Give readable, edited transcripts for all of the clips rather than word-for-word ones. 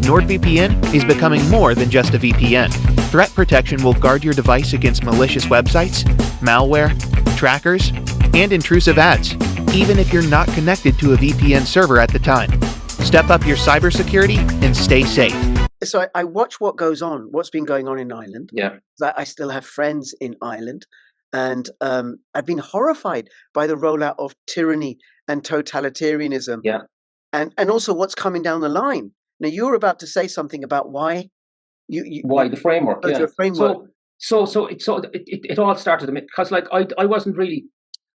NordVPN is becoming more than just a VPN. Threat protection will guard your device against malicious websites, malware, trackers, and intrusive ads, even if you're not connected to a VPN server at the time. Step up your cybersecurity and stay safe. So I watch what's been going on in Ireland. Yeah. I still have friends in Ireland, and I've been horrified by the rollout of tyranny and totalitarianism. Yeah. And also what's coming down the line. Now, you were about to say something about why why the framework. Yeah. Your framework. So it all started because I wasn't really.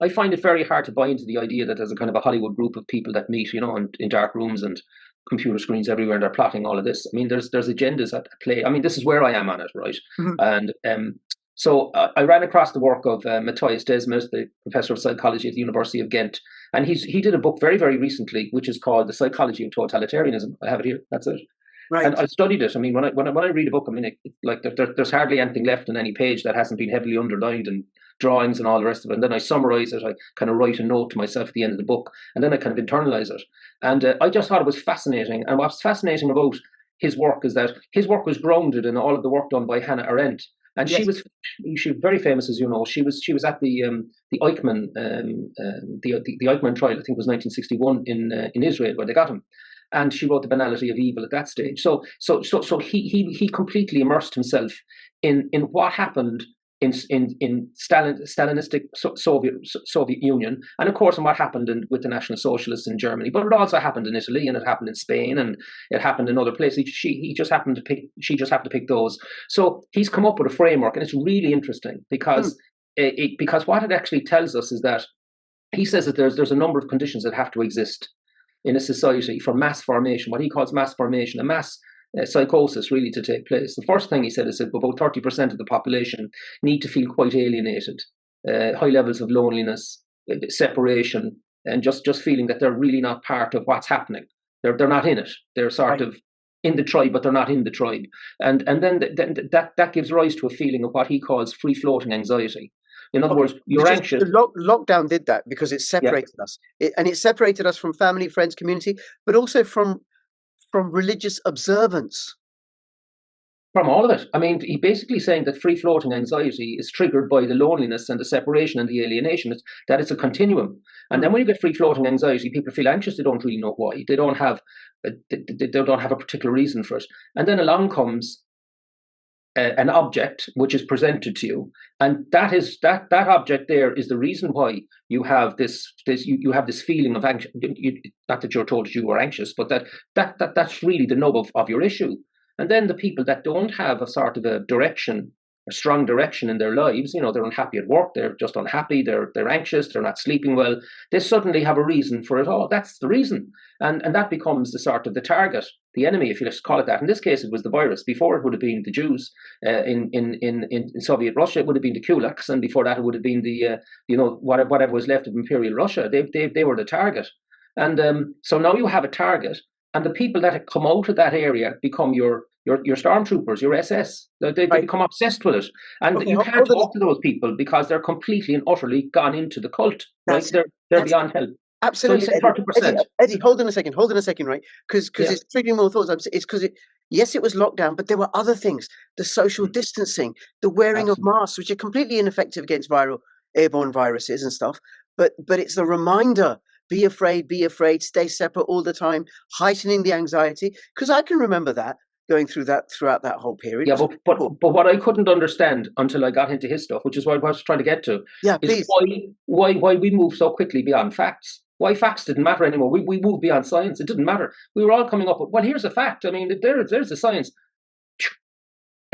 I find it very hard to buy into the idea that there's a kind of a Hollywood group of people that meet, in dark rooms and computer screens everywhere, and they're plotting all of this. I mean, there's agendas at play. I mean, this is where I am on it, right? Mm-hmm. And so I ran across the work of Matthias Desmet, the professor of psychology at the University of Ghent, and he did a book very, very recently, which is called The Psychology of Totalitarianism. I have it here. That's it. Right. And I studied it. I mean, when I read a book, I mean, there's hardly anything left on any page that hasn't been heavily underlined and drawings and all the rest of it. And then I summarize it. I kind of write a note to myself at the end of the book, and then I kind of internalize it. And I just thought it was fascinating. And what's fascinating about his work is that his work was grounded in all of the work done by Hannah Arendt. And yes. She was very famous, as you know. She was at the Eichmann the Eichmann trial. I think it was 1961 in Israel, where they got him. And she wrote The Banality of Evil at that stage. So he completely immersed himself in what happened in Stalinistic Soviet Union, and of course in what happened with the National Socialists in Germany. But it also happened in Italy, and it happened in Spain, and it happened in other places. She just happened to pick those. So he's come up with a framework, and it's really interesting because because what it actually tells us is that he says that there's a number of conditions that have to exist in a society for mass formation, what he calls mass formation, a mass psychosis really to take place. The first thing he said is that about 30% of the population need to feel quite alienated, high levels of loneliness, separation, and just feeling that they're really not part of what's happening. They're not in it. They're sort of in the tribe, but they're not in the tribe. And then that gives rise to a feeling of what he calls free-floating anxiety. In other words, you're anxious. The lockdown did that because it separated us. It separated us from family, friends, community, but also from religious observance. From all of it. I mean, he basically saying that free-floating anxiety is triggered by the loneliness and the separation and the alienation, that it's a continuum. And then when you get free-floating anxiety, people feel anxious, they don't really know why. They don't have a particular reason for it. And then along comes an object which is presented to you, and that object there is the reason why you have this feeling of anxious. Not that you're told that you were anxious, but that's really the nub of your issue. And then the people that don't have a sort of a strong direction in their lives, they're unhappy at work, they're just unhappy, they're anxious, they're not sleeping well, they suddenly have a reason for it all. That's the reason. And that becomes the sort of the target, the enemy, if you just call it that. In this case, it was the virus. Before, it would have been the Jews. In Soviet Russia, it would have been the kulaks, and before that, it would have been the whatever was left of Imperial Russia. They were the target. And so now you have a target, and the people that come out of that area become your stormtroopers, your SS. They become obsessed with it, and you can't talk to those people because they're completely and utterly gone into the cult. Right? They're beyond help. Absolutely, so Eddie, hold on a second, right? Because it's triggering more thoughts. It's because yes, it was lockdown, but there were other things: the social distancing, the wearing of masks, which are completely ineffective against airborne viruses and stuff. But it's the reminder: be afraid, stay separate all the time, heightening the anxiety. Because I can remember that going throughout that whole period. Yeah, but what I couldn't understand until I got into his stuff, which is what I was trying to get to, is why we move so quickly beyond facts. Why facts didn't matter anymore. We moved beyond science. It didn't matter. We were all coming up with, well, here's a fact. I mean, there's the science.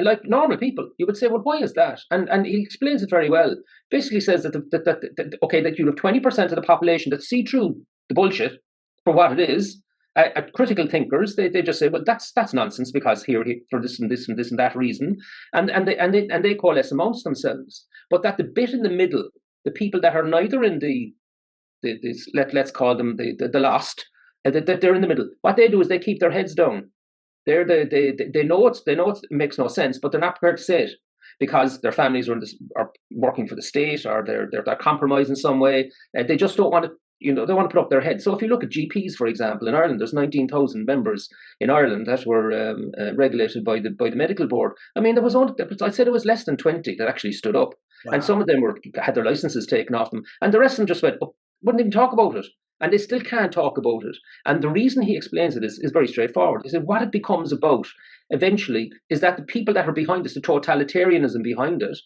Like normal people, you would say, well, why is that? And he explains it very well. Basically says that that you have 20% of the population that see through the bullshit for what it is. Critical thinkers, they just say, well, that's nonsense because here for this and this and this and that reason, and they coalesce amongst themselves. But that the bit in the middle, the people that are neither in let's call them the lost, that they're in the middle. What they do is they keep their heads down. They know it makes no sense, but they're not prepared to say it because their families are working for the state, or they're compromised in some way. They just don't want to they want to put up their head. So if you look at GPs, for example, in Ireland, there's 19,000 members in Ireland that were regulated by the medical board. I mean, I'd say there was less than 20 that actually stood up. Wow. And some of them had their licenses taken off them, and the rest of them just wouldn't even talk about it. And they still can't talk about it. And the reason he explains it is very straightforward. He said what it becomes about eventually is that the people that are behind this, the totalitarianism behind it,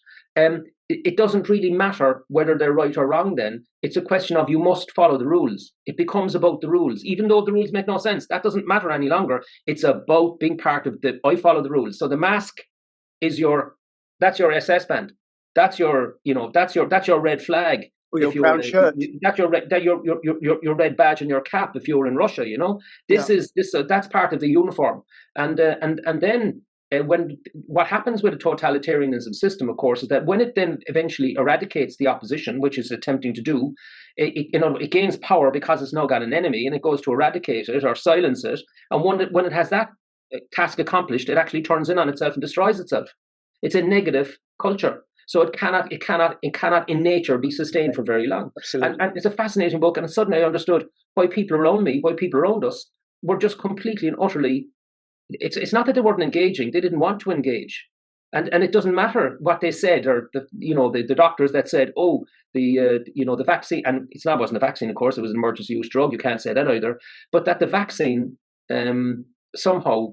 it doesn't really matter whether they're right or wrong then. It's a question of you must follow the rules. It becomes about the rules. Even though the rules make no sense, that doesn't matter any longer. It's about being part of I follow the rules. So the mask is that's your SS band. That's your red flag. Or your brown shirt. That's your red badge and your cap if you're in Russia, that's part of the uniform. And then when what happens with a totalitarianism system, of course, is that when it then eventually eradicates the opposition, which it's attempting to do, it gains power because it's now got an enemy, and it goes to eradicate it or silence it. And when it has that task accomplished, it actually turns in on itself and destroys itself. It's a negative culture. So it cannot in nature be sustained for very long. Absolutely. And it's a fascinating book. And suddenly I understood why people around me, why people around us were just completely and utterly. It's not that they weren't engaging; they didn't want to engage. And it doesn't matter what they said, or the doctors that said, the vaccine, and wasn't a vaccine, of course, it was an emergency use drug. You can't say that either. But that the vaccine somehow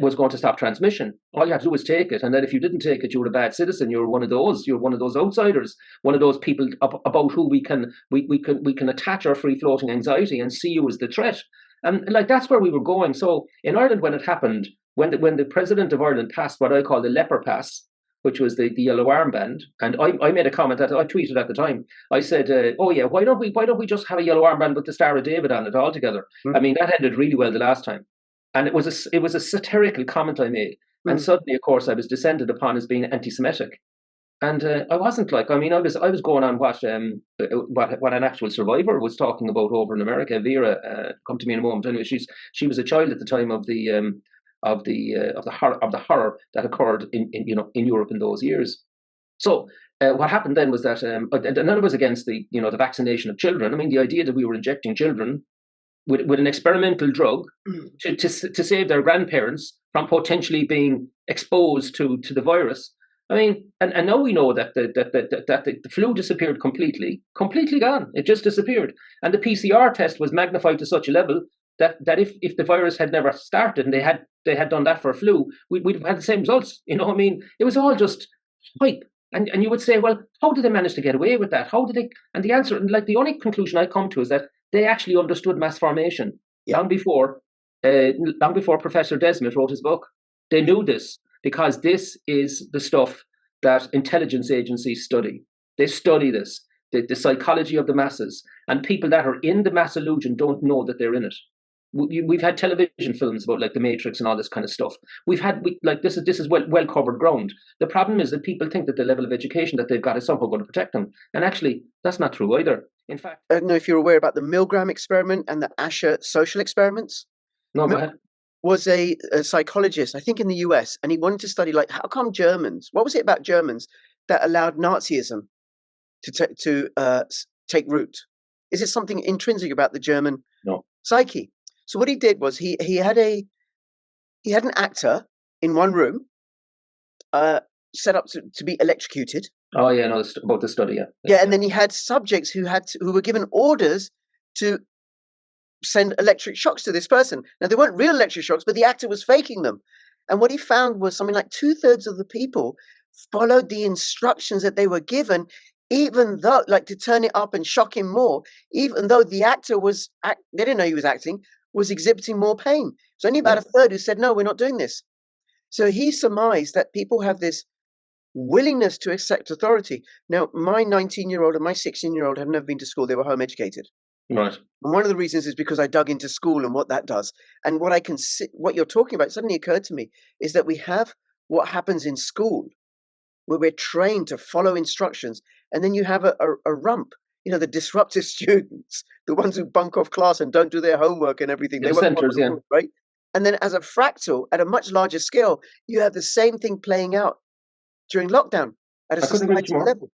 was going to stop transmission. All you had to do was take it, and then if you didn't take it, you were a bad citizen. You were one of those. You're one of those outsiders. One of those people about who we can attach our free floating anxiety and see you as the threat. And that's where we were going. So in Ireland, when it happened, when the president of Ireland passed what I call the leper pass, which was the yellow armband, and I made a comment that I tweeted at the time. I said, why don't we just have a yellow armband with the Star of David on it altogether? I mean, that ended really well the last time. And it was a satirical comment I made. And suddenly, of course, I was descended upon as being anti-Semitic. And I wasn't I was going on what an actual survivor was talking about over in America. Vera, come to me in a moment. Anyway, she was a child at the time of the horror that occurred in Europe in those years. So what happened then was that none of us against the vaccination of children. I mean, the idea that we were injecting children with an experimental drug to save their grandparents from potentially being exposed to the virus. I mean, and now we know that the flu disappeared completely gone. It just disappeared. And the PCR test was magnified to such a level that if the virus had never started and they had done that for a flu, we'd have had the same results. I mean, it was all just hype. And you would say, well, how did they manage to get away with that? How did they? And the answer, the only conclusion I come to is that they actually understood mass formation long before Professor Desmet wrote his book. They knew this because this is the stuff that intelligence agencies study. They study this, the psychology of the masses, and people that are in the mass illusion don't know that they're in it. We've had television films about The Matrix and all this kind of stuff. This is well covered ground. The problem is that people think that the level of education that they've got is somehow going to protect them, and actually that's not true either. In fact, I don't know if you're aware about the Milgram experiment and the Asher social experiments. No, go ahead. Was a psychologist, I think, in the US, and he wanted to study how come Germans? What was it about Germans that allowed Nazism to take root? Is it something intrinsic about the German psyche? So what he did was he had an actor in one room, set up to be electrocuted. Oh yeah, no, about the study, yeah. Yeah, and then he had subjects who were given orders to send electric shocks to this person. Now they weren't real electric shocks, but the actor was faking them. And what he found was something like 2/3 of the people followed the instructions that they were given, even though, to turn it up and shock him more, even though the actor they didn't know he was acting, was exhibiting more pain. It's only about a third who said, no, we're not doing this. So he surmised that people have this willingness to accept authority. Now, my 19-year-old and my 16-year-old have never been to school. They were home educated. Right. And one of the reasons is because I dug into school and what that does. And what you're talking about suddenly occurred to me is that we have what happens in school, where we're trained to follow instructions. And then you have a rump, the disruptive students, the ones who bunk off class and don't do their homework and everything. The centers, yeah. Right? And then as a fractal, at a much larger scale, you have the same thing playing out during lockdown at a societal level.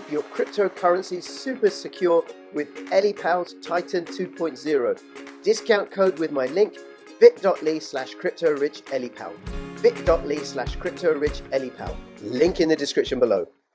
keep your cryptocurrency super secure with ElliePal's Titan 2.0. Discount code with my link, bit.ly/cryptorichellipal. bit.ly/cryptorichellipal. Link in the description below.